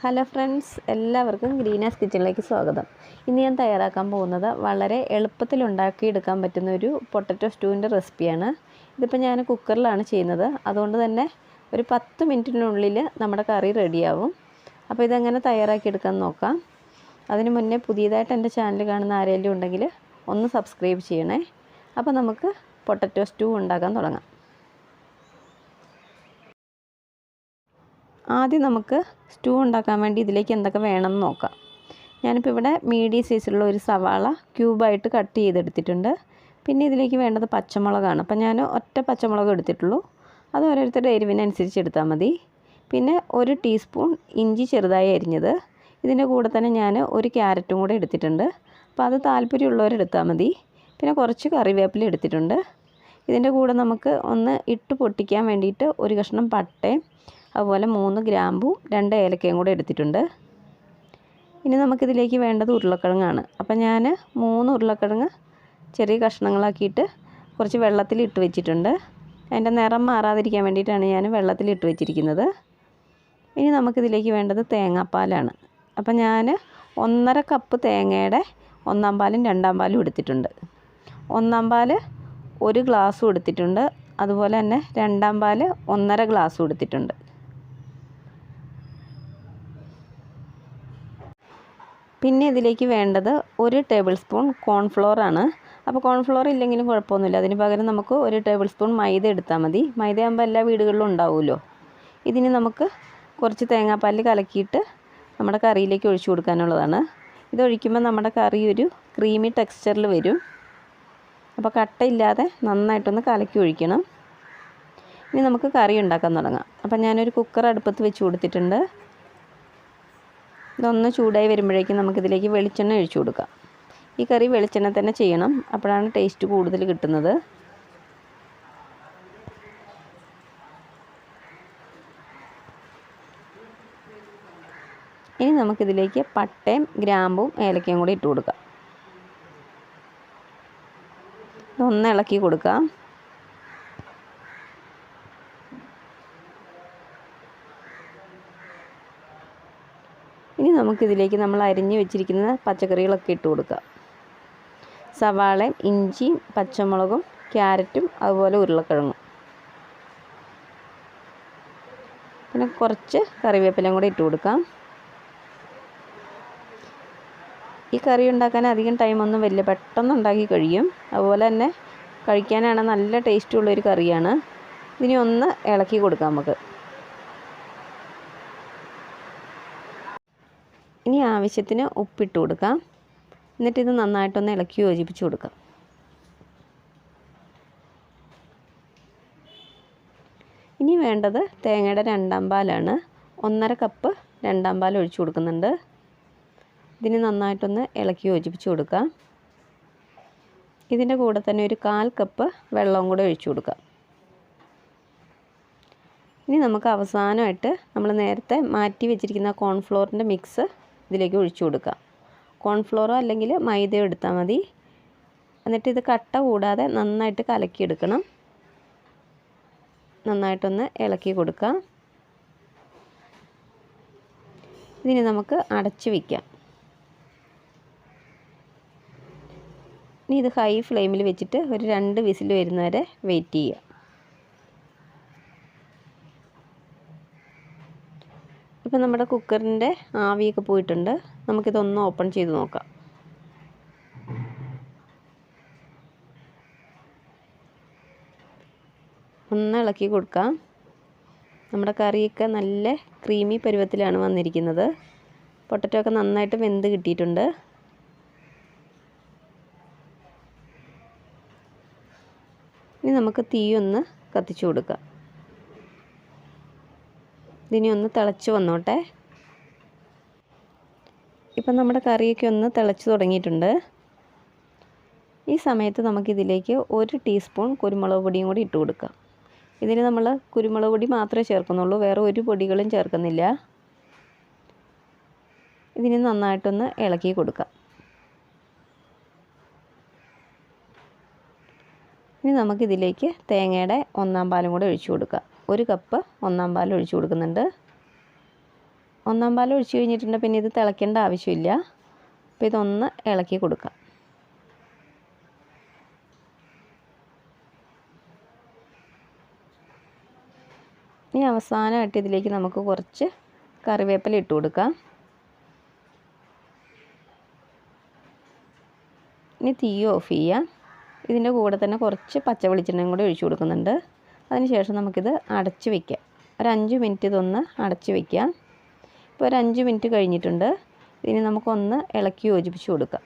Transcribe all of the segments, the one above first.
Hello friends, എല്ലാവർക്കും ഗ്രീനാസ്കിച്ചണിലേക്ക് സ്വാഗതം. ഇന്ന് ഞാൻ തയ്യാറാക്കാൻ പോകുന്നത് വളരെ എളുപ്പത്തിൽ ഉണ്ടാക്കിയെടുക്കാൻ പറ്റുന്ന ഒരു പൊട്ടറ്റോ സ്റ്റൂവിൻ്റെ റെസിപ്പിയാണ്. ഇതിപ്പോൾ ഞാൻ കുക്കറിലാണ് ചെയ്യുന്നത്, അതുകൊണ്ട് തന്നെ ഒരു 10 മിനിറ്റിനുള്ളിൽ നമ്മുടെ കറി റെഡിയാവും. അപ്പോൾ ഇതെങ്ങനെ തയ്യാറാക്കിയെടുക്കാൻ നോക്കാം. അതിന് മുന്നേ പുതിയതായിട്ട് എൻ്റെ ചാനൽ കാണുന്ന ആരെങ്കിലും ഉണ്ടെങ്കിൽ ഒന്ന് സബ്സ്ക്രൈബ് ചെയ്യണേ. അപ്പോൾ നമുക്ക് പൊട്ടറ്റോ സ്റ്റൂ ഉണ്ടാക്കാൻ തുടങ്ങാം. ആദ്യം നമുക്ക് സ്റ്റൂ ഉണ്ടാക്കാൻ വേണ്ടി ഇതിലേക്ക് എന്തൊക്കെ വേണമെന്ന് നോക്കാം. ഞാനിപ്പോൾ ഇവിടെ മീഡിയം സൈസിലുള്ള ഒരു സവാള ക്യൂബായിട്ട് കട്ട് ചെയ്തെടുത്തിട്ടുണ്ട്. പിന്നെ ഇതിലേക്ക് വേണ്ടത് പച്ചമുളകാണ്. അപ്പോൾ ഞാൻ ഒറ്റ പച്ചമുളക് എടുത്തിട്ടുള്ളൂ. അത് ഓരോരുത്തരുടെ എരിവിനനുസരിച്ച് എടുത്താൽ മതി. പിന്നെ 1 ടീസ്പൂൺ ഇഞ്ചി ചെറുതായി അരിഞ്ഞത്. ഇതിൻ്റെ കൂടെ തന്നെ ഞാൻ ഒരു ക്യാരറ്റും കൂടെ എടുത്തിട്ടുണ്ട്. അപ്പോൾ അത് താല്പര്യമുള്ളവരെടുത്താൽ മതി. പിന്നെ കുറച്ച് കറിവേപ്പില എടുത്തിട്ടുണ്ട്. ഇതിൻ്റെ കൂടെ നമുക്ക് ഒന്ന് ഇട്ട് പൊട്ടിക്കാൻ വേണ്ടിയിട്ട് ഒരു കഷ്ണം പട്ടയും അതുപോലെ 3 ഗ്രാമ്പും 2 ഏലക്കയും കൂടെ എടുത്തിട്ടുണ്ട്. ഇനി നമുക്കിതിലേക്ക് വേണ്ടത് ഉരുളക്കിഴങ്ങാണ്. അപ്പം ഞാൻ 3 ഉരുളക്കിഴങ്ങ് ചെറിയ കഷ്ണങ്ങളാക്കിയിട്ട് കുറച്ച് വെള്ളത്തിലിട്ട് വെച്ചിട്ടുണ്ട്. അതിൻ്റെ നിറം മാറാതിരിക്കാൻ വേണ്ടിയിട്ടാണ് ഞാൻ വെള്ളത്തിലിട്ട് വെച്ചിരിക്കുന്നത്. ഇനി നമുക്കിതിലേക്ക് വേണ്ടത് തേങ്ങാപ്പാലാണ്. അപ്പം ഞാൻ 1.5 കപ്പ് തേങ്ങയുടെ 1/4 പാലും 2/2 പാലും എടുത്തിട്ടുണ്ട്. 1/4 പാൽ 1 ഗ്ലാസ്സും എടുത്തിട്ടുണ്ട്. അതുപോലെ തന്നെ 2/2 പാൽ 1.5 ഗ്ലാസ്സും എടുത്തിട്ടുണ്ട്. പിന്നെ ഇതിലേക്ക് വേണ്ടത് 1 ടേബിൾ സ്പൂൺ കോൺഫ്ലോർ ആണ്. അപ്പോൾ കോൺഫ്ലോർ ഇല്ലെങ്കിലും കുഴപ്പമൊന്നുമില്ല. അതിന് പകരം നമുക്ക് 1 ടേബിൾ സ്പൂൺ മൈദ എടുത്താൽ മതി. മൈദയാകുമ്പോൾ എല്ലാ വീടുകളിലും ഉണ്ടാവുമല്ലോ. ഇതിന് നമുക്ക് കുറച്ച് തേങ്ങാപ്പാലിൽ കലക്കിയിട്ട് നമ്മുടെ കറിയിലേക്ക് ഒഴിച്ചു കൊടുക്കാനുള്ളതാണ്. ഇതൊഴിക്കുമ്പോൾ നമ്മുടെ കറി ഒരു ക്രീമി ടെക്സ്ചറിൽ വരും. അപ്പോൾ കട്ടയില്ലാതെ നന്നായിട്ടൊന്ന് കലക്കി ഒഴിക്കണം. ഇനി നമുക്ക് കറി ഉണ്ടാക്കാൻ തുടങ്ങാം. അപ്പോൾ ഞാനൊരു കുക്കർ അടുപ്പത്ത് വെച്ച് കൊടുത്തിട്ടുണ്ട്. ഇതൊന്ന് ചൂടായി വരുമ്പോഴേക്കും നമുക്കിതിലേക്ക് വെളിച്ചെണ്ണ ഒഴിച്ചു കൊടുക്കാം. ഈ കറി വെളിച്ചെണ്ണ തന്നെ ചെയ്യണം, അപ്പോഴാണ് ടേസ്റ്റ് കൂടുതൽ കിട്ടുന്നത്. ഇനി നമുക്കിതിലേക്ക് പട്ടയും ഗ്രാമ്പും ഏലക്കയും കൂടി ഇട്ട് കൊടുക്കാം. ഇതൊന്ന് ഇളക്കി കൊടുക്കാം. ഇനി നമുക്കിതിലേക്ക് നമ്മൾ അരിഞ്ഞ് വെച്ചിരിക്കുന്ന പച്ചക്കറികളൊക്കെ ഇട്ട് കൊടുക്കാം. സവാളയും ഇഞ്ചിയും പച്ചമുളകും ക്യാരറ്റും അതുപോലെ ഉരുളക്കിഴങ്ങും. പിന്നെ കുറച്ച് കറിവേപ്പിലയും കൂടെ ഇട്ട് കൊടുക്കാം. ഈ കറി ഉണ്ടാക്കാൻ അധികം ടൈമൊന്നും വരില്ല, പെട്ടെന്ന് ഉണ്ടാക്കി കഴിയും. അതുപോലെ തന്നെ കഴിക്കാനാണ് നല്ല ടേസ്റ്റുള്ളൊരു കറിയാണ്. ഇതിനി ഒന്ന് ഇളക്കി കൊടുക്കാം നമുക്ക്. ഇനി ആവശ്യത്തിന് ഉപ്പിട്ട് കൊടുക്കാം. എന്നിട്ട് ഇത് നന്നായിട്ടൊന്ന് ഇളക്കി യോജിപ്പിച്ച് കൊടുക്കാം. ഇനി വേണ്ടത് തേങ്ങയുടെ 2/2 പാലാണ്. 1.5 കപ്പ് 2/2 പാൽ ഒഴിച്ചു കൊടുക്കുന്നുണ്ട്. ഇതിന് നന്നായിട്ടൊന്ന് ഇളക്കി യോജിപ്പിച്ച് കൊടുക്കാം. ഇതിൻ്റെ കൂടെ തന്നെ ഒരു 1/4 കപ്പ് വെള്ളവും കൂടെ ഒഴിച്ചു കൊടുക്കാം. ഇനി നമുക്ക് അവസാനമായിട്ട് നമ്മൾ നേരത്തെ മാറ്റി വെച്ചിരിക്കുന്ന കോൺഫ്ലോറിൻ്റെ മിക്സ് ഇതിലേക്ക് ഒഴിച്ചു കൊടുക്കാം. കോൺഫ്ലോറോ അല്ലെങ്കിൽ മൈദയോ എടുത്താൽ മതി. എന്നിട്ട് ഇത് കട്ട കൂടാതെ നന്നായിട്ട് കലക്കിയെടുക്കണം. നന്നായിട്ടൊന്ന് ഇളക്കി കൊടുക്കാം. ഇതിന് നമുക്ക് അടച്ച് വയ്ക്കാം. ഇനി ഇത് ഹൈ ഫ്ലെയിമിൽ വെച്ചിട്ട് ഒരു 2 വിസിൽ വരുന്നവരെ വെയിറ്റ് ചെയ്യുക. ഇപ്പം നമ്മുടെ കുക്കറിൻ്റെ ആവിയൊക്കെ പോയിട്ടുണ്ട്. നമുക്കിതൊന്ന് ഓപ്പൺ ചെയ്ത് നോക്കാം. ഒന്ന് ഇളക്കി കൊടുക്കാം. നമ്മുടെ കറിയൊക്കെ നല്ല ക്രീമി പരുവത്തിലാണ് വന്നിരിക്കുന്നത്. പൊട്ടറ്റോ ഒക്കെ നന്നായിട്ട് വെന്ത് കിട്ടിയിട്ടുണ്ട്. ഇനി നമുക്ക് തീ ഒന്ന് കത്തിച്ചു കൊടുക്കാം. ഇതിനി ഒന്ന് തിളച്ച് വന്നോട്ടെ. ഇപ്പം നമ്മുടെ കറിയൊക്കെ ഒന്ന് തിളച്ച് തുടങ്ങിയിട്ടുണ്ട്. ഈ സമയത്ത് നമുക്കിതിലേക്ക് 1 ടീസ്പൂൺ കുരുമുളക് പൊടിയും കൂടി ഇട്ട് കൊടുക്കാം. ഇതിന് നമ്മൾ കുരുമുളക് പൊടി മാത്രമേ ചേർക്കുന്നുള്ളൂ, വേറെ ഒരു പൊടികളും ചേർക്കുന്നില്ല. ഇതിന് നന്നായിട്ടൊന്ന് ഇളക്കി കൊടുക്കാം. ഇനി നമുക്കിതിലേക്ക് തേങ്ങയുടെ 1/4 പാലും കൂടെ ഒഴിച്ചു കൊടുക്കാം. 1 കപ്പ് 1/4 പാൽ ഒഴിച്ചു കൊടുക്കുന്നുണ്ട്. ഒന്നാം പാൽ ഒഴിച്ച് കഴിഞ്ഞിട്ടുണ്ട്. പിന്നെ ഇത് തിളയ്ക്കേണ്ട ആവശ്യമില്ല. അപ്പോൾ ഇതൊന്ന് ഇളക്കി കൊടുക്കാം. ഇനി അവസാനമായിട്ട് ഇതിലേക്ക് നമുക്ക് കുറച്ച് കറിവേപ്പില ഇട്ട് കൊടുക്കാം. ഇനി തീ ഓഫ് ചെയ്യാം. ഇതിൻ്റെ കൂടെ തന്നെ കുറച്ച് പച്ച വെളിച്ചെണ്ണയും കൂടി ഒഴിച്ചു കൊടുക്കുന്നുണ്ട്. അതിനുശേഷം നമുക്കിത് അടച്ച് വയ്ക്കാം. ഒരു 5 മിനിറ്റ് ഇതൊന്ന് അടച്ച് വയ്ക്കാം. ഇപ്പോൾ ഒരു 5 മിനിറ്റ് കഴിഞ്ഞിട്ടുണ്ട്. ഇനി നമുക്കൊന്ന് ഇളക്കി യോജിപ്പിച്ച് കൊടുക്കാം.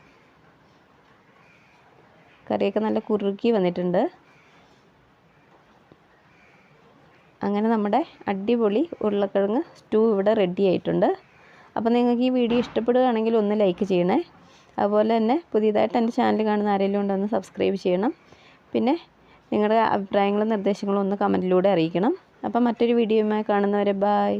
കറിയൊക്കെ നല്ല കുറുക്കി വന്നിട്ടുണ്ട്. അങ്ങനെ നമ്മുടെ അടിപൊളി ഉരുളക്കിഴങ്ങ് സ്റ്റൂ ഇവിടെ റെഡി ആയിട്ടുണ്ട്. അപ്പോൾ നിങ്ങൾക്ക് ഈ വീഡിയോ ഇഷ്ടപ്പെടുകയാണെങ്കിൽ ഒന്ന് ലൈക്ക് ചെയ്യണേ. അതുപോലെ തന്നെ പുതിയതായിട്ട് എൻ്റെ ചാനൽ കാണുന്ന ആരെങ്കിലും ഉണ്ടോ സബ്സ്ക്രൈബ് ചെയ്യണം. പിന്നെ നിങ്ങളുടെ അഭിപ്രായങ്ങളും നിർദ്ദേശങ്ങളും ഒന്ന് കമൻറ്റിലൂടെ അറിയിക്കണം. അപ്പം മറ്റൊരു വീഡിയോയുമായി കാണുന്നവരെ ബൈ.